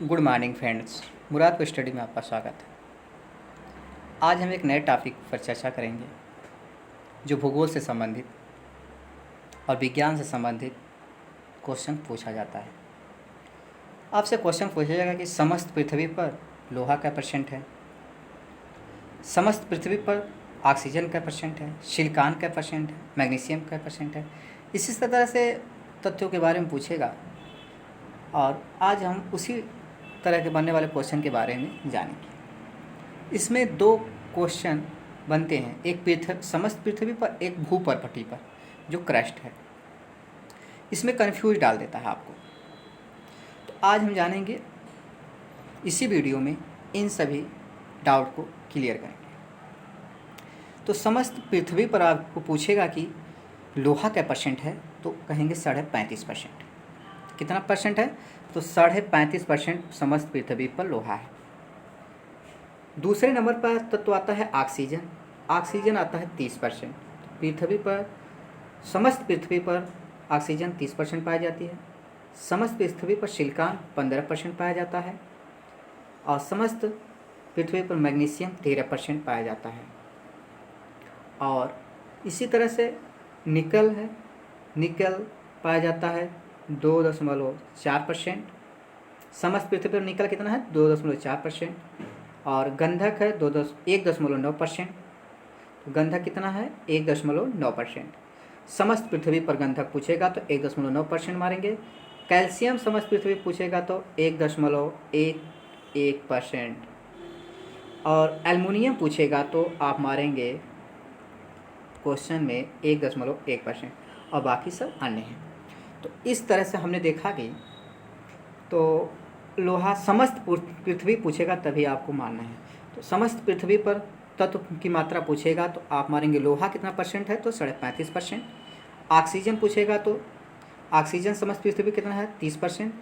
Good morning friends. मुराद को study में आपका स्वागत है। आज हम एक नए टॉपिक पर चर्चा करेंगे जो भूगोल से संबंधित और विज्ञान से संबंधित क्वेश्चन पूछा जाता है। आपसे क्वेश्चन पूछा जाएगा कि समस्त पृथ्वी पर लोहा का परसेंट है, समस्त पृथ्वी पर ऑक्सीजन का परसेंट है, सिलिकॉन का परसेंट है, मैग्नीशियम का परसेंट है। इसी तरह से तथ्यों के बारे में पूछेगा और आज हम उसी तरह के बनने वाले क्वेश्चन के बारे में जानेंगे। इसमें दो क्वेश्चन बनते हैं, एक समस्त पृथ्वी पर, एक भूपर्पटी पर जो क्रस्ट है। इसमें कन्फ्यूज डाल देता है आपको। तो आज हम जानेंगे इसी वीडियो में, इन सभी डाउट को क्लियर करेंगे। तो समस्त पृथ्वी पर आपको पूछेगा कि लोहा का परसेंट है, तो कहेंगे 35.5%। कितना परसेंट है? तो 35.5% समस्त पृथ्वी पर लोहा है। दूसरे नंबर पर तत्व आता है ऑक्सीजन। ऑक्सीजन आता है 30%। पृथ्वी पर, समस्त पृथ्वी पर ऑक्सीजन 30% पाई जाती है। समस्त पृथ्वी पर सिलिकॉन 15% पाया जाता है और समस्त पृथ्वी पर मैग्नीशियम 13% पाया जाता है। और इसी तरह से निकल है, निकल पाया जाता है 2.4%। समस्त पृथ्वी पर निकल कितना है? 2.4%। और गंधक है 1.9%। गंधक कितना है? 1.9%। समस्त पृथ्वी पर गंधक पूछेगा तो 1.9% मारेंगे। कैल्शियम समस्त पृथ्वी पूछेगा तो 1.11%। और एल्युमिनियम पूछेगा तो आप मारेंगे क्वेश्चन में 1.1% और बाकी सब अन्य हैं। तो इस तरह से हमने देखा कि तो लोहा समस्त पृथ्वी पूछेगा तभी आपको मानना है। तो समस्त पृथ्वी पर तत्व की मात्रा पूछेगा तो आप मारेंगे लोहा कितना परसेंट है? तो 35.5%। ऑक्सीजन पूछेगा तो ऑक्सीजन समस्त पृथ्वी कितना है? 30%।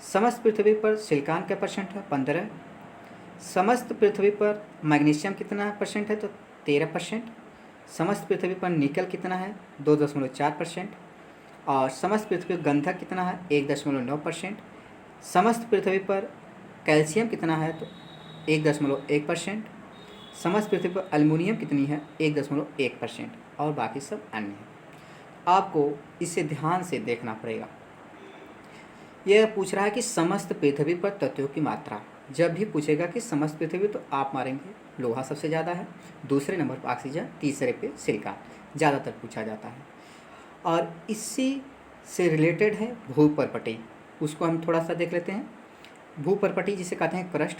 समस्त पृथ्वी पर सिलिकॉन का परसेंट है 15। समस्त पृथ्वी पर मैग्नीशियम कितना परसेंट है? तो 13%। समस्त पृथ्वी पर निकल कितना है? 2.4%। और समस्त पृथ्वी पर गंधक कितना है? 1.9%। समस्त पृथ्वी पर कैल्शियम कितना है? तो 1.1%। समस्त पृथ्वी पर एल्युमिनियम कितनी है? 1.1%। और बाकी सब अन्य हैं। आपको इसे ध्यान से देखना पड़ेगा। यह पूछ रहा है कि समस्त पृथ्वी पर तत्वों की मात्रा। जब भी पूछेगा कि समस्त पृथ्वी, तो आप मारेंगे लोहा सबसे ज़्यादा है, दूसरे नंबर पर ऑक्सीजन, तीसरे पे सिलिकॉन ज़्यादातर पूछा जाता है। और इसी से रिलेटेड है भूपर्पटी, उसको हम थोड़ा सा देख लेते हैं। भूपर्पटी जिसे कहते हैं क्रस्ट।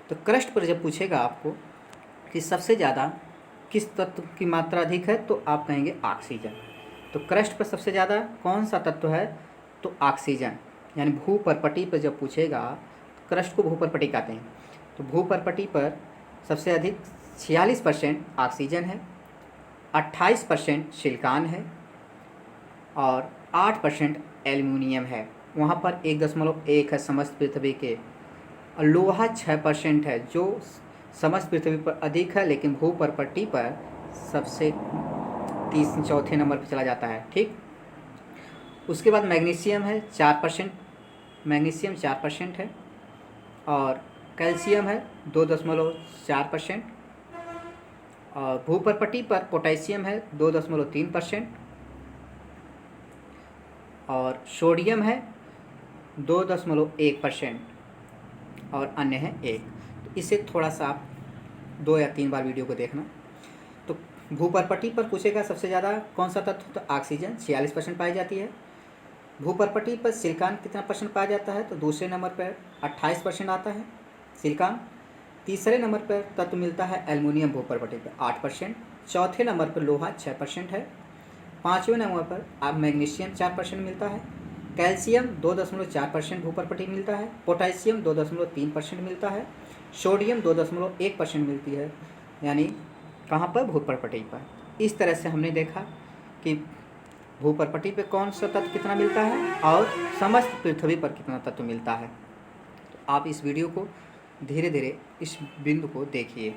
तो क्रस्ट पर जब पूछेगा आपको कि सबसे ज़्यादा किस तत्व की मात्रा अधिक है, तो आप कहेंगे ऑक्सीजन। तो क्रस्ट पर सबसे ज़्यादा कौन सा तत्व है? तो ऑक्सीजन। यानी भूपर्पटी पर जब पूछेगा, क्रस्ट को भूपर्पटी कहते हैं, तो भूपर्पटी पर सबसे अधिक 46% ऑक्सीजन है, 28% सिलिकॉन है और 8% एल्युमिनियम है। वहाँ पर 1.1 है समस्त पृथ्वी के। और लोहा 6% है जो समस्त पृथ्वी पर अधिक है, लेकिन भूपर्पटी पर सबसे चौथे नंबर पर चला जाता है। ठीक, उसके बाद मैग्नीशियम है 4%। मैग्नीशियम 4% है। और कैल्शियम है 2.4%। और भूपर्पटी पर पोटेशियम है 2.3%। और सोडियम है 2.1% और अन्य है 1। तो इसे थोड़ा सा आप 2 या 3 बार वीडियो को देखना। तो भूपर्पटी पर पूछेगा सबसे ज़्यादा कौन सा तत्व? तो ऑक्सीजन 46% पाई जाती है। भूपर्पटी पर सिलिकॉन कितना परसेंट पाया जाता है? तो दूसरे नंबर पर 28% आता है सिलिकॉन। तीसरे नंबर पर तत्व मिलता है एल्युमिनियम भूपर्पटी पर 8%। चौथे नंबर पर लोहा 6% है। पाँचवें नंबर पर आप मैग्नीशियम 4% मिलता है। कैल्शियम 2.4% भूपर्पटी मिलता है। पोटेशियम 2.3% मिलता है। सोडियम 2.1% मिलती है, यानी कहाँ पर? भूपर्पटी पर। इस तरह से हमने देखा कि भूपर्पटी पे कौन सा तत्व कितना मिलता है और समस्त पृथ्वी पर कितना तत्व मिलता है। तो आप इस वीडियो को धीरे धीरे इस बिंदु को देखिए।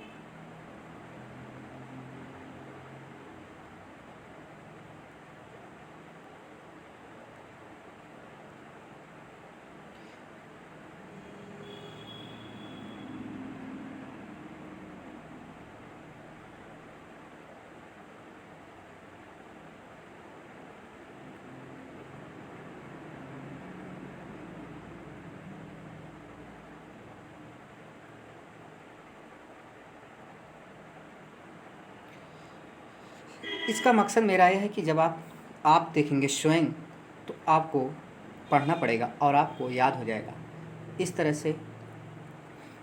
इसका मकसद मेरा यह है कि जब आप देखेंगे स्वयं तो आपको पढ़ना पड़ेगा और आपको याद हो जाएगा। इस तरह से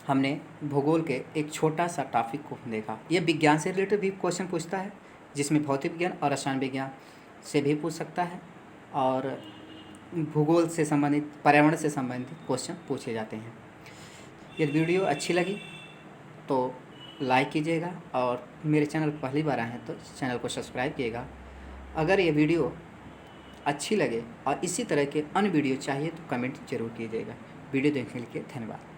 हमने भूगोल के एक छोटा सा टॉपिक को देखा। ये विज्ञान से रिलेटेड भी क्वेश्चन पूछता है, जिसमें भौतिक विज्ञान और रसायन विज्ञान से भी पूछ सकता है, और भूगोल से संबंधित, पर्यावरण से संबंधित क्वेश्चन पूछे जाते हैं। यदि वीडियो अच्छी लगी तो लाइक कीजिएगा, और मेरे चैनल पर पहली बार आए हैं तो चैनल को सब्सक्राइब कीजिएगा। अगर ये वीडियो अच्छी लगे और इसी तरह के अन्य वीडियो चाहिए तो कमेंट जरूर कीजिएगा। वीडियो देखने के लिए धन्यवाद।